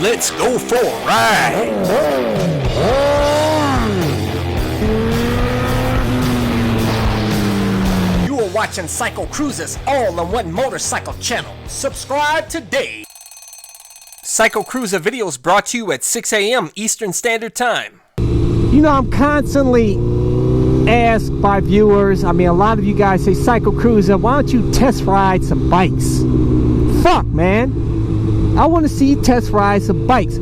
Let's go for a ride. You are watching CycleCruza's all-in-one motorcycle channel. Subscribe today. CycleCruza videos brought to you at 6 a.m. Eastern Standard Time. You know, I'm constantly asked by viewers, a lot of you guys say, CycleCruza, why don't you test ride some bikes? Fuck, man. I want to see you test ride some bikes.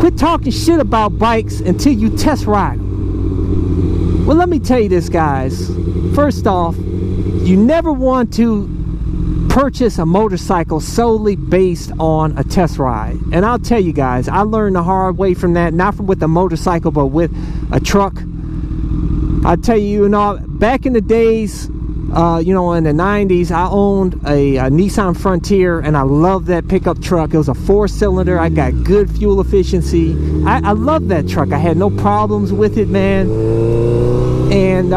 Quit talking shit about bikes until you test ride them. Well, let me tell you this, guys. First off, you never want to purchase a motorcycle solely based on a test ride. And I'll tell you guys, I learned the hard way from that, not from with a motorcycle, but with a truck. I'll tell you, you know, back in the days, you know, in the 90s, I owned a Nissan Frontier, and I loved that pickup truck. It was a 4-cylinder. I got good fuel efficiency. I loved that truck. I had no problems with it, man. And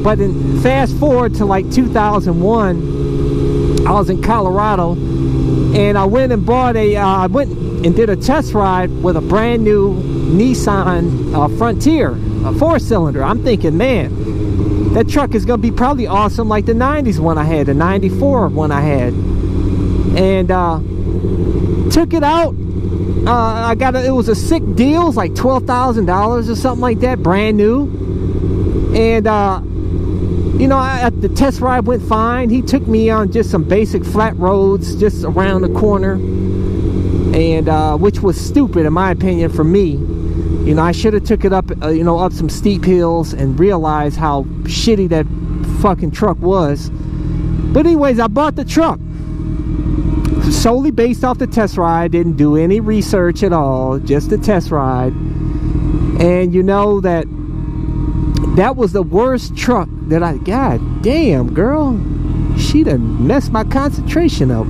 but fast forward to like 2001, I was in Colorado, and I went and bought I went and did a test ride with a brand new Nissan Frontier, a 4-cylinder. I'm thinking, man, that truck is going to be probably awesome like the 90s one I had, the 94 one I had. And took it out. I got it was a sick deal. It was like $12,000 or something like that, brand new. And you know, the test ride went fine. He took me on just some basic flat roads just around the corner, and which was stupid in my opinion for me. You know, I should have took it up, you know, up some steep hills and realized how shitty that fucking truck was. But anyways, I bought the truck solely based off the test ride. Didn't do any research at all, just the test ride. And you know that was the worst truck that God damn, girl, she done messed my concentration up.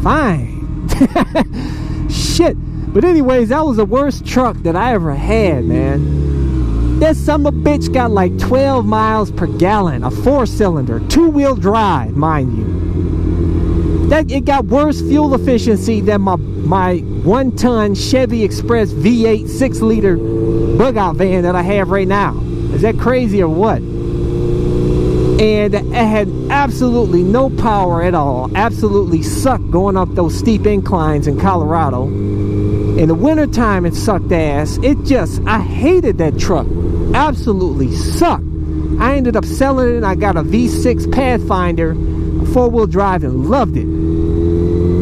Fine. Shit. But anyways, that was the worst truck that I ever had, man. That son of a bitch got like 12 miles per gallon, a 4-cylinder, 2-wheel drive, mind you. It got worse fuel efficiency than my 1-ton Chevy Express V8 6-liter bug-out van that I have right now. Is that crazy or what? And it had absolutely no power at all. Absolutely sucked going up those steep inclines in Colorado. In the wintertime, it sucked ass. I hated that truck. Absolutely sucked. I ended up selling it, and I got a V6 Pathfinder, 4-wheel drive, and loved it.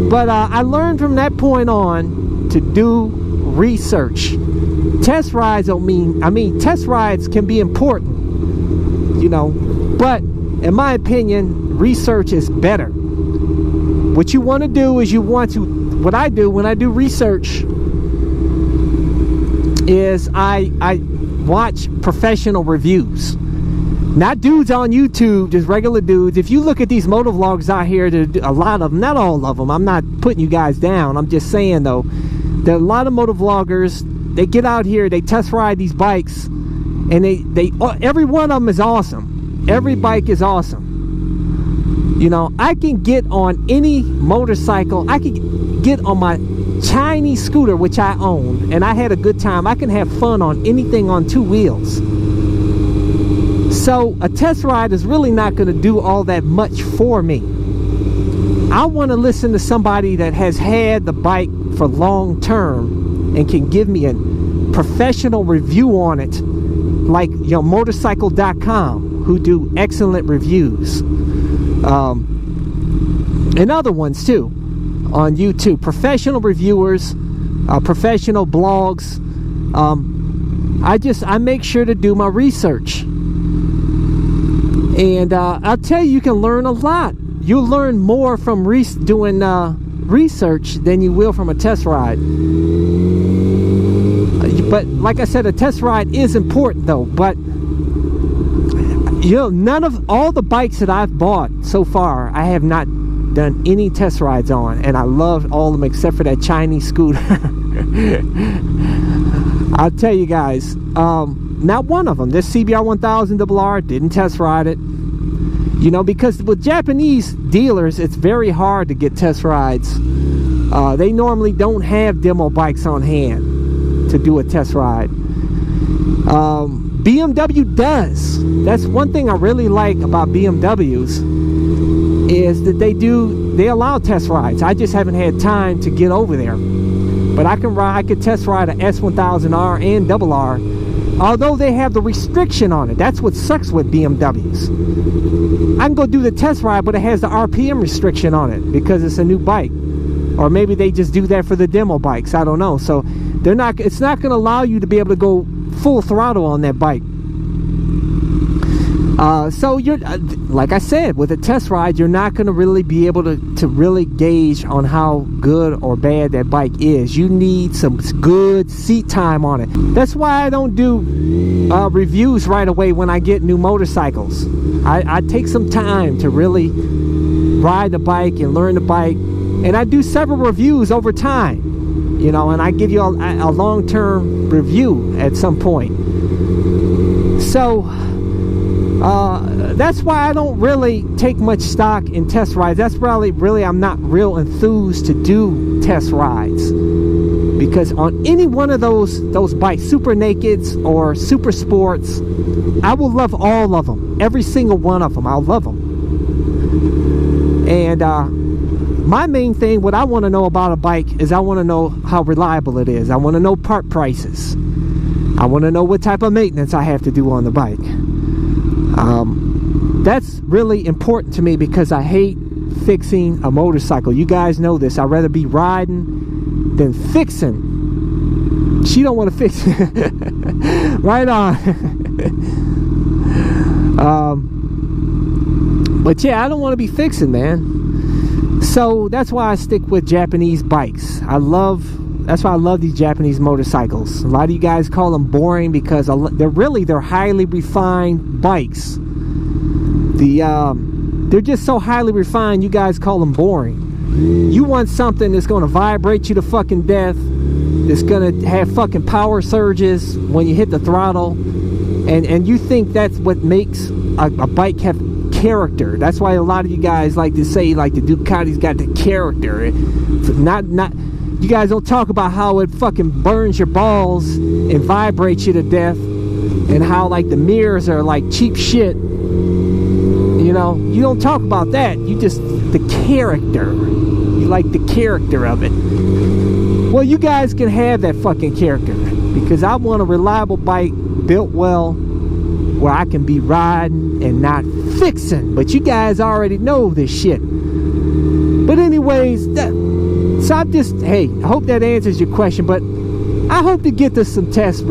But I learned from that point on to do research. Test rides test rides can be important, you know, but in my opinion, research is better. What you want to do is what I do when I do research is I watch professional reviews, not dudes on YouTube, just regular dudes. If you look at these motovlogs out here, a lot of them, not all of them, I'm not putting you guys down, I'm just saying though, there are a lot of motovloggers. They get out here, they test ride these bikes, and every one of them is awesome. Every bike is awesome. You know, I can get on any motorcycle. I can get on my Chinese scooter, which I own, and I had a good time. I can have fun on anything on 2 wheels. So a test ride is really not going to do all that much for me. I want to listen to somebody that has had the bike for long term and can give me a professional review on it, like, you know, motorcycle.com, who do excellent reviews, and other ones too on YouTube, professional reviewers, professional blogs. I make sure to do my research, and I'll tell you can learn a lot. You'll learn more from doing research than you will from a test ride. But like I said, a test ride is important though. But you know, all the bikes that I've bought so far, I have not done any test rides on, and I love all of them except for that Chinese scooter. I'll tell you guys, not one of them, this CBR 1000RR, didn't test ride it. You know, because with Japanese dealers, it's very hard to get test rides They normally don't have demo bikes on hand to do a test ride. BMW does. That's one thing I really like about BMWs, is that they allow test rides. I just haven't had time to get over there. But I could test ride an S1000R and RR, although they have the restriction on it. That's what sucks with BMWs. I can go do the test ride, but it has the RPM restriction on it because it's a new bike. Or maybe they just do that for the demo bikes. I don't know. So it's not going to allow you to be able to go full throttle on that bike. So you're, like I said, with a test ride, you're not going to really be able to really gauge on how good or bad that bike is. You need some good seat time on it. That's why I don't do reviews right away when I get new motorcycles. I take some time to really ride the bike and learn the bike, and I do several reviews over time, you know, and I give you a long-term review at some point. So that's why I don't really take much stock in test rides. That's really I'm not real enthused to do test rides, because on any one of those bikes, Super Nakeds or Super Sports, I will love all of them. Every single one of them, I'll love them. And my main thing, what I want to know about a bike, is I want to know how reliable it is. I want to know part prices. I want to know what type of maintenance I have to do on the bike. That's really important to me, because I hate fixing a motorcycle. You guys know this. I'd rather be riding than fixing. She don't want to fix it. Right on. But yeah, I don't want to be fixing, man. So that's why I stick with Japanese bikes. That's why I love these Japanese motorcycles. A lot of you guys call them boring because they're highly refined bikes. They're just so highly refined, you guys call them boring. You want something that's going to vibrate you to fucking death, that's going to have fucking power surges when you hit the throttle, and you think that's what makes a bike have character. That's why a lot of you guys like to say, like, the Ducati's got the character. You guys don't talk about how it fucking burns your balls and vibrates you to death, and how, like, the mirrors are like cheap shit. You know, you don't talk about that. You just, the character. You like the character of it. Well, you guys can have that fucking character, because I want a reliable bike built well, where I can be riding and not fixing. But you guys already know this shit. But anyways, so I'm just, hey, I hope that answers your question. But I hope to get to some test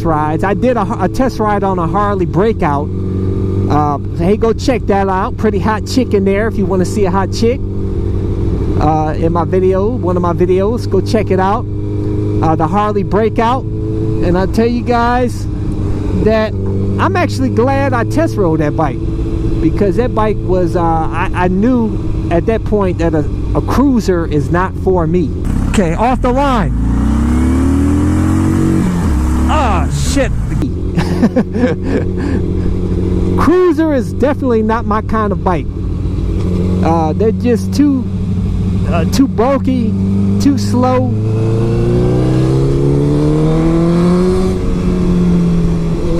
rides. I did a test ride on a Harley Breakout. Hey, go check that out. Pretty hot chick in there if you want to see a hot chick. In my video, one of my videos, go check it out. The Harley Breakout. And I'll tell you guys that I'm actually glad I test rode that bike, because that bike was, I knew at that point that a cruiser is not for me. Okay, off the line. Ah, shit. Cruiser is definitely not my kind of bike. They're just too bulky, too slow.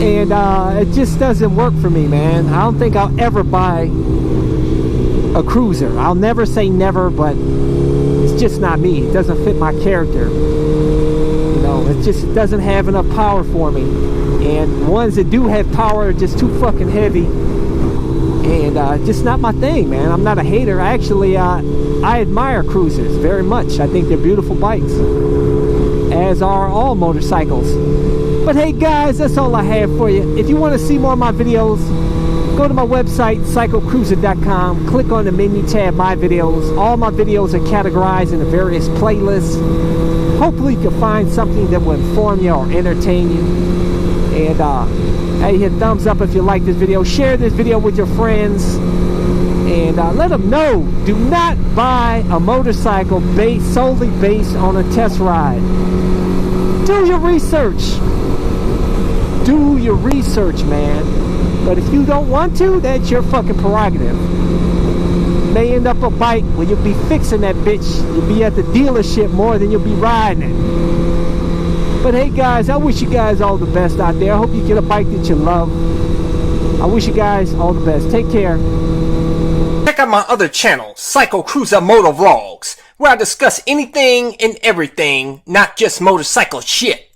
And it just doesn't work for me, man. I don't think I'll ever buy a cruiser. I'll never say never, but it's just not me. It doesn't fit my character. You know, it doesn't have enough power for me. And ones that do have power are just too fucking heavy. And just not my thing, man. I'm not a hater. Actually, I admire cruisers very much. I think they're beautiful bikes, as are all motorcycles. But hey guys, that's all I have for you. If you want to see more of my videos, go to my website, CycleCruza.com. Click on the menu tab, My Videos. All my videos are categorized into various playlists. Hopefully you can find something that will inform you or entertain you. And hey, hit thumbs up if you like this video. Share this video with your friends. And let them know, do not buy a motorcycle solely based on a test ride. Do your research. Do your research, man. But if you don't want to, that's your fucking prerogative. may end up a bike where you'll be fixing that bitch. You'll be at the dealership more than you'll be riding it. But hey guys, I wish you guys all the best out there. I hope you get a bike that you love. I wish you guys all the best. Take care. Check out my other channel, CycleCruza MotoVlogs, where I discuss anything and everything, not just motorcycle shit.